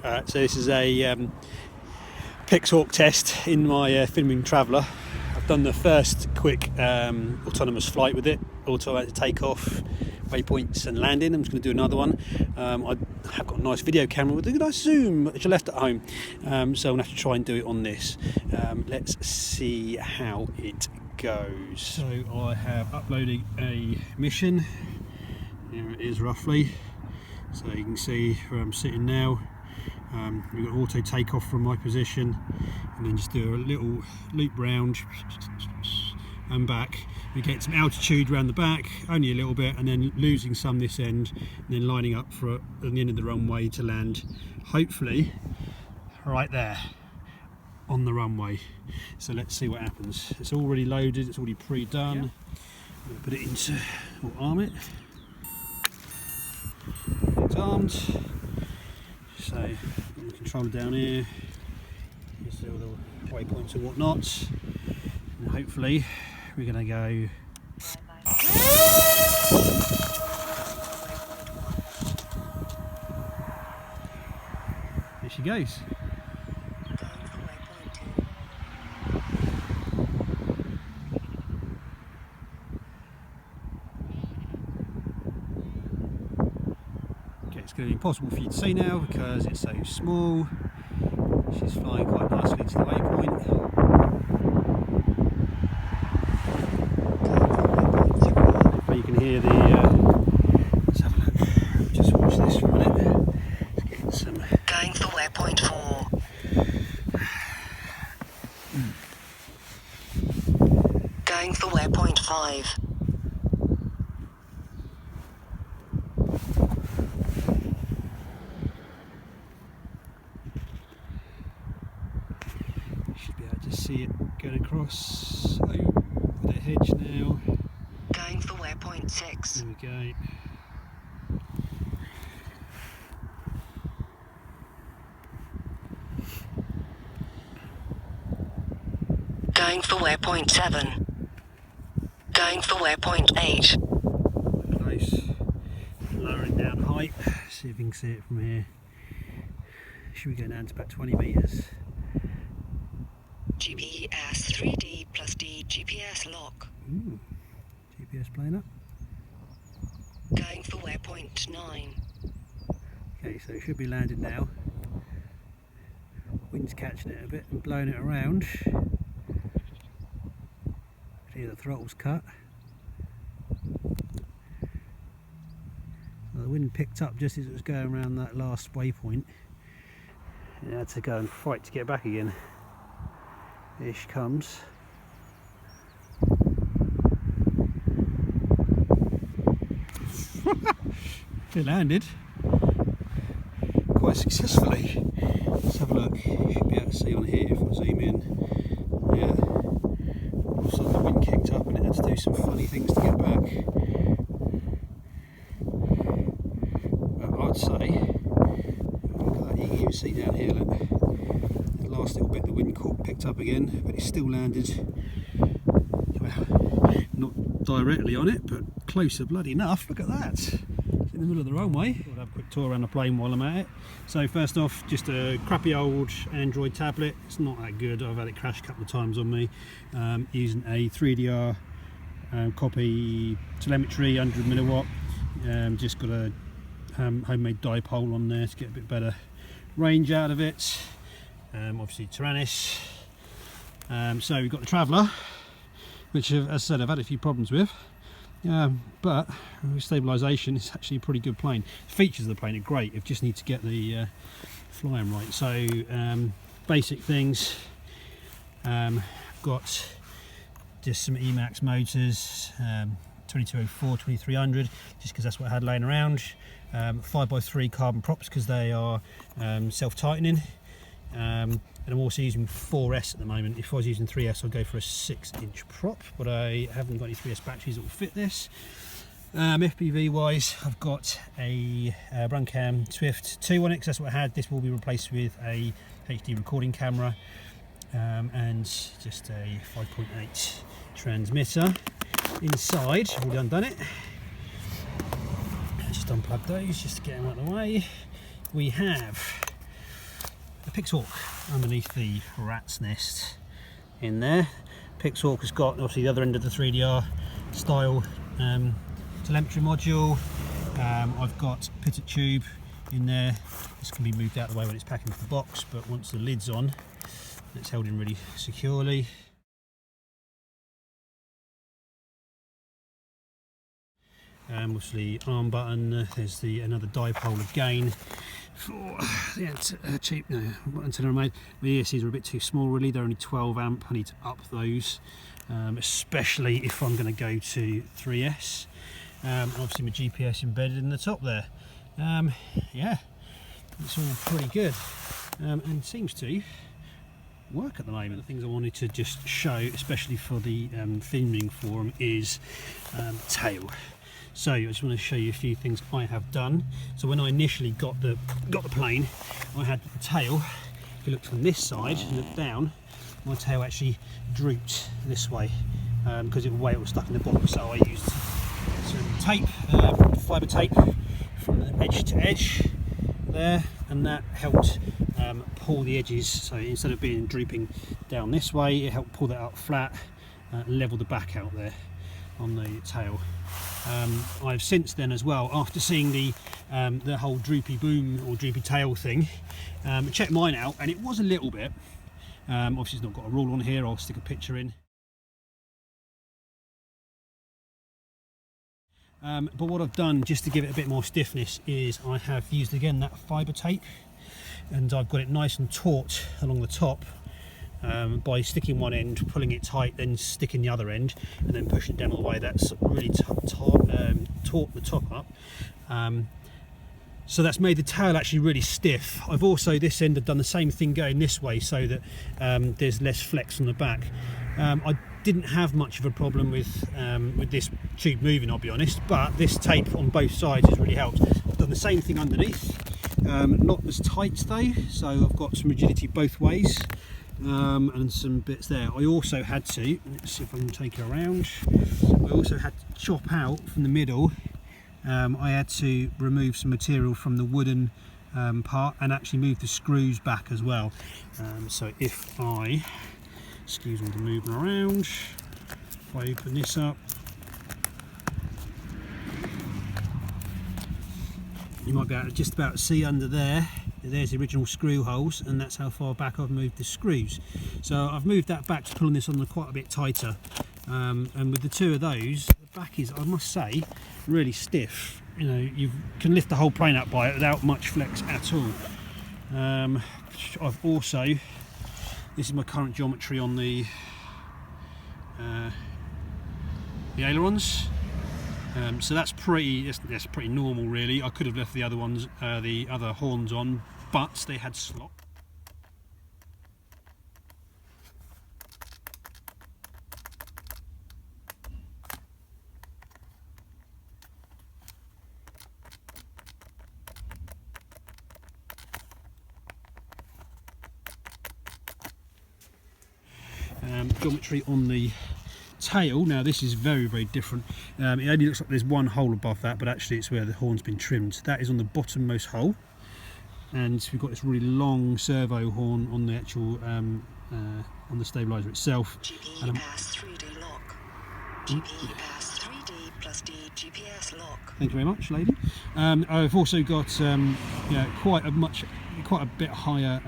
So this is a Pixhawk test in my Finwing Traveller. I've done the first quick autonomous flight with it, automatic takeoff, waypoints and landing. I'm just going to do another one. I have got a nice video camera with a nice zoom which I left at home, so I'm going to have to try and do it on this. Let's see how it goes. So I have uploaded a mission. Here it is roughly. So you can see where I'm sitting now. We've got auto takeoff from my position, and then just do a little loop round and back. We get some altitude around the back, only a little bit, and then losing some this end, and then lining up for at the end of the runway to land, hopefully right there on the runway. So let's see what happens. It's already loaded, it's already pre-done. Yeah. I'm going to put it into, we'll arm it. It's armed. So the controller down here, you see all the waypoints and whatnot, and hopefully we're going to go. There she goes. It's going to be impossible for you to see now because it's so small. She's flying quite nicely to the waypoint. Hopefully you can hear the... let's have a look. Just watch this for a minute. Let's get in some... Going for waypoint 4. Going for waypoint 5. Should be able to see it going across over the hedge now. Going for waypoint 6. There we go. Going for waypoint 7. Going for waypoint 8. Close. Lowering down height. See if we can see it from here. Should we go down to about 20 metres? GPS 3D plus D GPS lock. Ooh, GPS playing up. Going for waypoint 9. Okay, so it should be landed now. Wind's catching it a bit and blowing it around. See the throttle's cut. Well, the wind picked up just as it was going around that last waypoint. It had to go and fight to get back again. Here she comes. It landed quite successfully. Let's have a look. You should be able to see on here if I zoom in. Yeah. All of a sudden the wind kicked up and it had to do some funny things to get back. But I'd say, look at that, you can even see down here, look. Last little bit the wind picked up again, but it still landed, well, not directly on it, but closer bloody enough. Look at that, it's in the middle of the runway. I'll have a quick tour around the plane while I'm at it. So first off, just a crappy old Android tablet. It's not that good. I've had it crash a couple of times on me. Using a 3DR copy telemetry, 100 milliwatt. Just got a homemade dipole on there to get a bit better range out of it. Obviously Tyrannus. So we've got the Traveller, which as I said I've had a few problems with, but with stabilisation it's actually a pretty good plane. The features of the plane are great, you just need to get the flying right. So basic things, got just some Emax motors, 2204, 2300, just because that's what I had laying around. 5x3 carbon props because they are self-tightening. And I'm also using 4S at the moment. If I was using 3S I'd go for a 6-inch prop, but I haven't got any 3S batteries that will fit this. FPV wise I've got a Bruncam Swift 2 on it because that's what I had. This will be replaced with a HD recording camera and just a 5.8 transmitter. Inside, I've already undone it. Just unplug those just to get them out of the way. We have Pixhawk underneath the rat's nest in there. Pixhawk has got obviously the other end of the 3DR style telemetry module. I've got pitted tube in there. This can be moved out of the way when it's packing into the box, but once the lid's on, it's held in really securely. Obviously arm button, there's another dipole again for the cheap antenna I made. The ESCs are a bit too small really, they're only 12 amp, I need to up those, especially if I'm going to go to 3S. Obviously my GPS embedded in the top there. Yeah, it's all pretty good, and seems to work at the moment. The things I wanted to just show, especially for the Finwing forum, is tail. So I just want to show you a few things I have done. So when I initially got the plane, I had the tail. If you look from this side and look down, my tail actually drooped this way because of the way it was stuck in the box. So I used some tape, fibre tape, from the edge to edge there, and that helped pull the edges. So instead of being drooping down this way, it helped pull that up flat, level the back out there on the tail. I've since then as well, after seeing the whole droopy boom or droopy tail thing, checked mine out, and it was a little bit. Obviously it's not got a rule on here, I'll stick a picture in. But what I've done just to give it a bit more stiffness is I have used again that fibre tape, and I've got it nice and taut along the top by sticking one end, pulling it tight, then sticking the other end, and then pushing it down all the way. That's really taut the top up. So that's made the tail actually really stiff. I've also, this end, have done the same thing going this way so that there's less flex on the back. I didn't have much of a problem with this tube moving, I'll be honest, but this tape on both sides has really helped. I've done the same thing underneath, not as tight though, so I've got some rigidity both ways, and some bits there. I also had to, let's see if I can take it around, I also had to chop out from the middle. I had to remove some material from the wooden part and actually move the screws back as well. So if I, excuse me to move them around, if I open this up, you might be able to just about see under there, there's the original screw holes, and that's how far back I've moved the screws. So I've moved that back to pulling this on quite a bit tighter, and with the two of those, the back is, I must say, really stiff. You know, you can lift the whole plane up by it without much flex at all. I've also, this is my current geometry on the ailerons. So that's pretty normal really. I could have left the other ones, the other horns on, but they had slot. Geometry on the tail, now this is very, very different. It only looks like there's one hole above that, but actually it's where the horn's been trimmed. That is on the bottommost hole, and we've got this really long servo horn on the actual on the stabilizer itself. GPS 3D lock. GPS 3D plus D GPS lock. Thank you very much, lady. I've also got yeah, quite a bit higher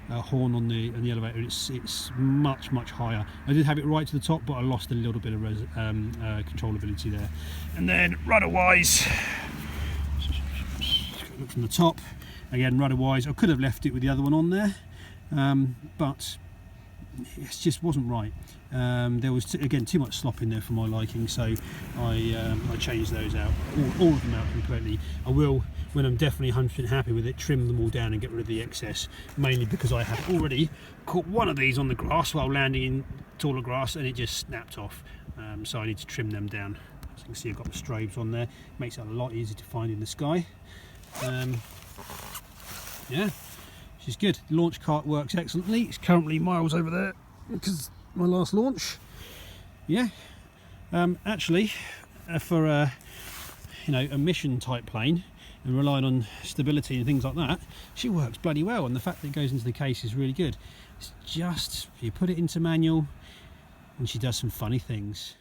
horn on the elevator. It's much higher. I did have it right to the top, but I lost a little bit of controllability there. And then rudder wise, look from the top again, rudder wise, I could have left it with the other one on there, but it just wasn't right. There was again too much slop in there for my liking, so I changed those out, all of them out completely. I will, when I'm definitely 100% happy with it, trim them all down and get rid of the excess, mainly because I have already caught one of these on the grass while landing in taller grass and it just snapped off, so I need to trim them down. As you can see, I've got the strobes on there, makes it a lot easier to find in the sky. Yeah, which is good. The launch cart works excellently. It's currently miles over there because my last launch. Yeah, actually, for you know, a mission type plane and relying on stability and things like that, she works bloody well, and the fact that it goes into the case is really good. It's just, you put it into manual and she does some funny things.